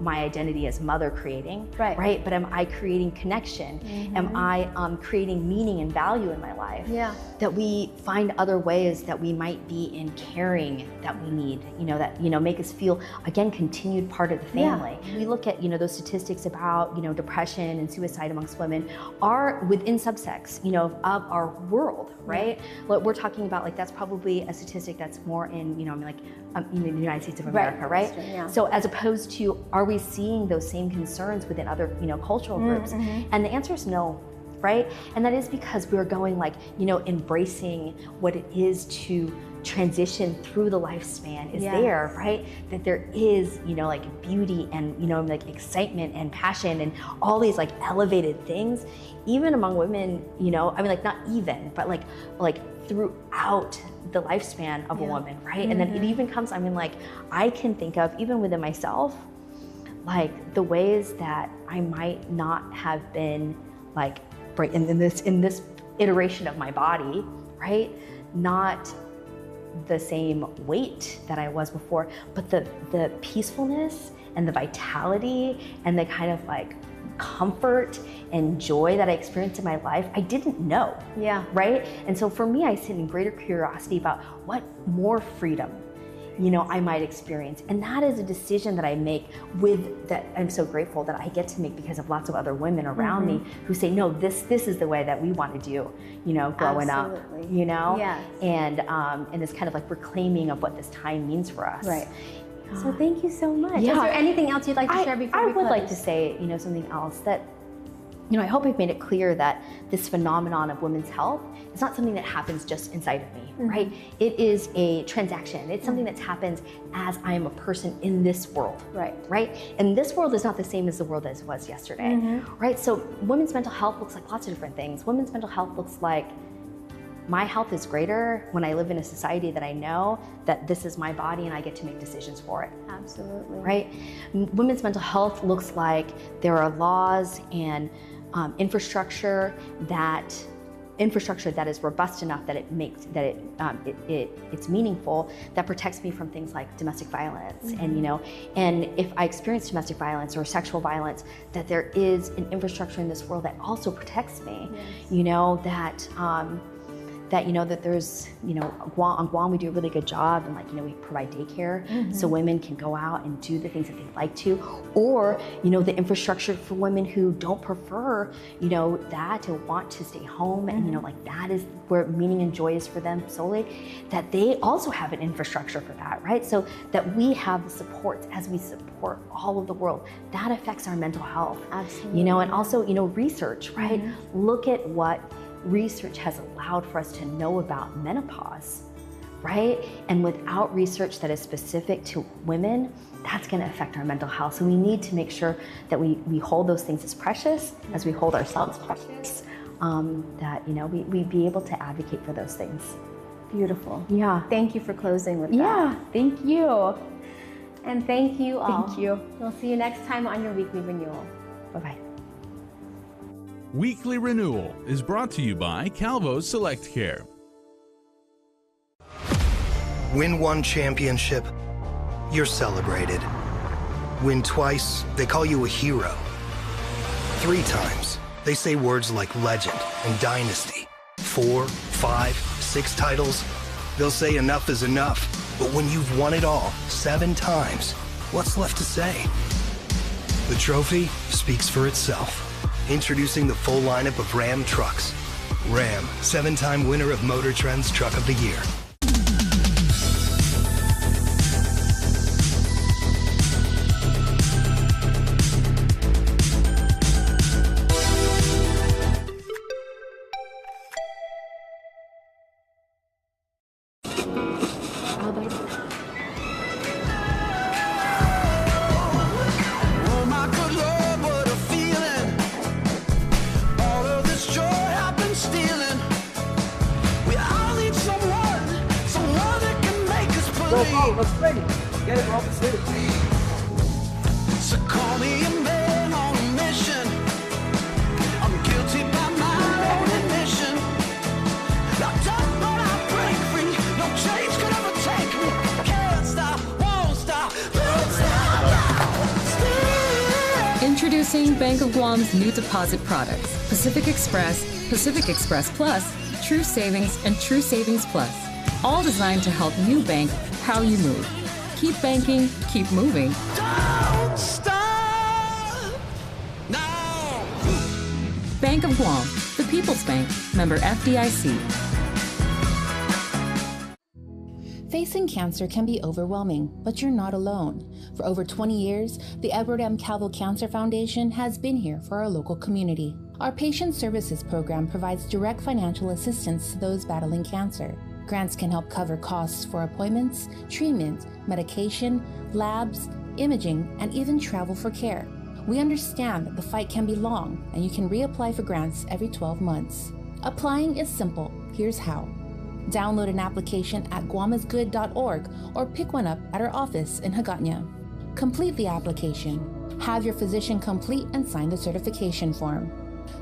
my identity as mother creating, right? But am I creating connection? Am I creating meaning and value in my life? Yeah. That we find other ways that we might be in caring that we need, that, make us feel, again, continued part of the family. Yeah. We look at, those statistics about, depression and suicide amongst women are within subsects, of our world, right? What we're talking about, like, that's probably a statistic that's more in, in the United States of America, right? Yeah. So as opposed to, are we seeing those same concerns within other, cultural groups? And the answer is no, right? And that is because we're going, like, embracing what it is to transition through the lifespan is there, right? That there is, like, beauty and, like, excitement and passion and all these, like, elevated things, even among women, like, not even, but like throughout the lifespan of a woman, right? And then it even comes, like, I can think of, even within myself, like, the ways that I might not have been, like, in this iteration of my body, right? Not the same weight that I was before, but the peacefulness and the vitality and the kind of, like, comfort and joy that I experienced in my life, I didn't know. Yeah. Right? And so for me, I sit in greater curiosity about what more freedom, I might experience. And that is a decision that I make that I'm so grateful that I get to make because of lots of other women around me who say, no, this is the way that we want to do, growing Absolutely. up, Yes. and this kind of, like, reclaiming of what this time means for us. Right. So thank you so much. Yeah. Is there anything else you'd like to share before we I would close? like to say, something else that, I hope I've made it clear that this phenomenon of women's health is not something that happens just inside of me, right? It is a transaction. It's something that happens as I am a person in this world, right? And this world is not the same as the world as it was yesterday, right? So women's mental health looks like lots of different things. Women's mental health looks like my health is greater when I live in a society that I know that this is my body and I get to make decisions for it. Absolutely. Right? Women's mental health looks like there are laws and infrastructure that is robust enough that it's meaningful, that protects me from things like domestic violence. And and if I experience domestic violence or sexual violence, that there is an infrastructure in this world that also protects me. That there's, on Guam we do a really good job, and, like, we provide daycare so women can go out and do the things that they'd like to, or, the infrastructure for women who don't prefer, that, and want to stay home, and, like, that is where meaning and joy is for them solely, that they also have an infrastructure for that, right? So that we have the supports as we support all of the world, that affects our mental health. Absolutely. And also, research, right? Look at what research has allowed for us to know about menopause, right? And without research that is specific to women, that's going to affect our mental health. So we need to make sure that we hold those things as precious as we hold ourselves precious, that, we be able to advocate for those things. Beautiful. Yeah. Thank you for closing with that. Yeah, thank you. And thank you all. Thank you. We'll see you next time on your weekly renewal. Bye-bye. Weekly Renewal is brought to you by Calvo's Select Care. Win one championship, you're celebrated. Win twice, they call you a hero. 3 times, they say words like legend and dynasty. 4, 5, 6 titles, they'll say enough is enough. But when you've won it all 7 times, what's left to say? The trophy speaks for itself. Introducing the full lineup of Ram trucks. Ram, 7-time winner of Motor Trend's Truck of the Year. Let's ready. Get it off the city. So call me a man on a mission. I'm guilty by my own admission. Locked up but I break free. No change could ever take me. Can't stop, won't stop, don't stop now. Still Introducing Bank of Guam's new deposit products, Pacific Express Plus, True Savings, and True Savings Plus. All designed to help you bank how you move. Keep banking, keep moving. Don't stop now. Bank of Guam, the People's Bank, member FDIC. Facing cancer can be overwhelming, but you're not alone. For over 20 years, the Edward M. Calvo Cancer Foundation has been here for our local community. Our patient services program provides direct financial assistance to those battling cancer. Grants can help cover costs for appointments, treatment, medication, labs, imaging, and even travel for care. We understand that the fight can be long, and you can reapply for grants every 12 months. Applying is simple. Here's how. Download an application at guamisgood.org or pick one up at our office in Hagåtña. Complete the application. Have your physician complete and sign the certification form.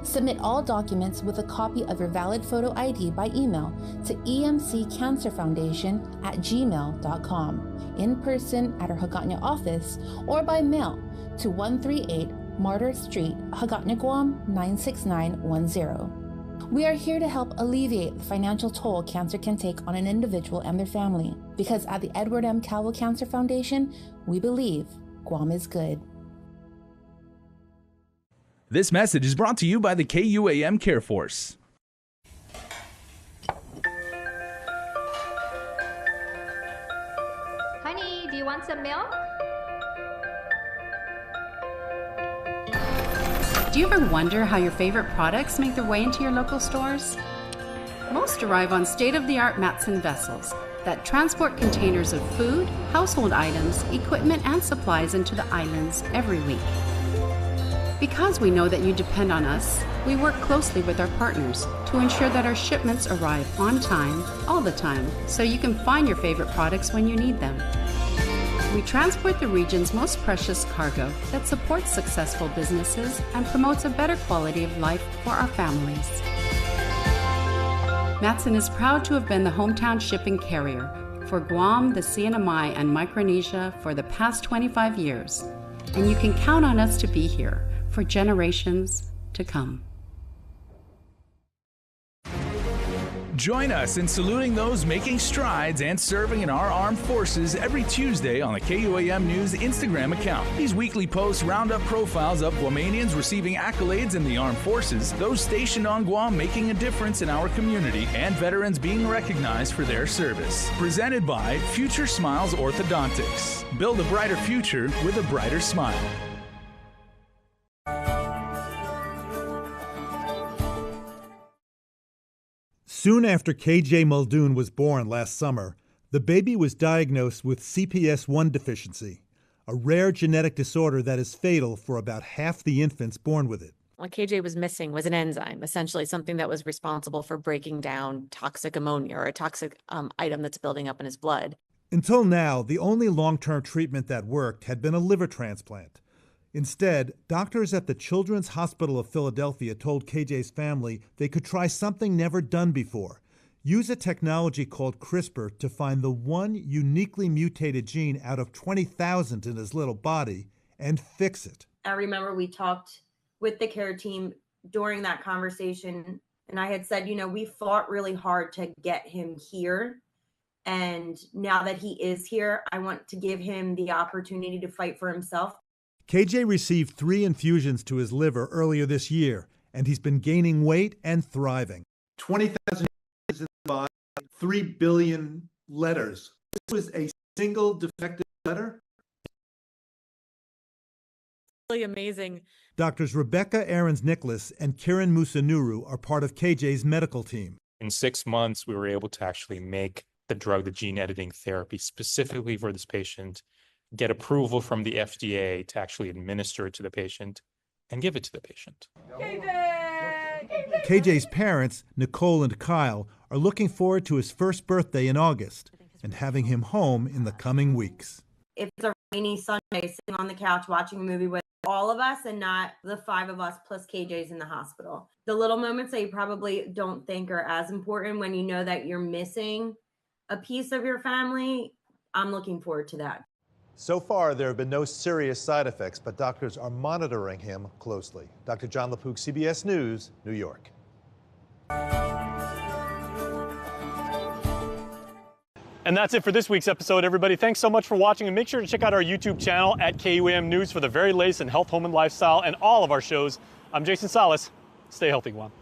Submit all documents with a copy of your valid photo ID by email to emccancerfoundation@gmail.com, in person at our Hagåtña office, or by mail to 138 Martyr Street, Hagåtña, Guam 96910. We are here to help alleviate the financial toll cancer can take on an individual and their family, because at the Edward M. Calvo Cancer Foundation, we believe Guam is good. This message is brought to you by the KUAM Care Force. Honey, do you want some milk? Do you ever wonder how your favorite products make their way into your local stores? Most arrive on state-of-the-art Matson vessels that transport containers of food, household items, equipment, and supplies into the islands every week. Because we know that you depend on us, we work closely with our partners to ensure that our shipments arrive on time, all the time, so you can find your favorite products when you need them. We transport the region's most precious cargo that supports successful businesses and promotes a better quality of life for our families. Matson is proud to have been the hometown shipping carrier for Guam, the CNMI, and Micronesia for the past 25 years, and you can count on us to be here for generations to come. Join us in saluting those making strides and serving in our armed forces every Tuesday on the KUAM News Instagram account. These weekly posts round up profiles of Guamanians receiving accolades in the armed forces, those stationed on Guam making a difference in our community, and veterans being recognized for their service. Presented by Future Smiles Orthodontics. Build a brighter future with a brighter smile. Soon after KJ Muldoon was born last summer, the baby was diagnosed with CPS1 deficiency, a rare genetic disorder that is fatal for about half the infants born with it. What KJ was missing was an enzyme, essentially something that was responsible for breaking down toxic ammonia or a toxic item that's building up in his blood. Until now, the only long-term treatment that worked had been a liver transplant. Instead, doctors at the Children's Hospital of Philadelphia told KJ's family they could try something never done before. Use a technology called CRISPR to find the one uniquely mutated gene out of 20,000 in his little body and fix it. I remember we talked with the care team during that conversation, and I had said, we fought really hard to get him here. And now that he is here, I want to give him the opportunity to fight for himself. KJ received 3 infusions to his liver earlier this year, and he's been gaining weight and thriving. 20,000 in the body, 3 billion letters. This was a single defective letter. Really amazing. Doctors Rebecca Aarons-Nicholas and Kiran Musanuru are part of KJ's medical team. In 6 months, we were able to actually make the drug, the gene editing therapy, specifically for this patient, get approval from the FDA to actually administer it to the patient and give it to the patient. KJ's parents, Nicole and Kyle, are looking forward to his first birthday in August and having him home in the coming weeks. If it's a rainy Sunday, sitting on the couch watching a movie with all of us and not the 5 of us plus KJ's in the hospital. The little moments that you probably don't think are as important when you know that you're missing a piece of your family, I'm looking forward to that. So far, there have been no serious side effects, but doctors are monitoring him closely. Dr. John LaPook, CBS News, New York. And that's it for this week's episode, everybody. Thanks so much for watching, and make sure to check out our YouTube channel at KUAM News for the very latest in health, home, and lifestyle, and all of our shows. I'm Jason Salas. Stay healthy, Guam.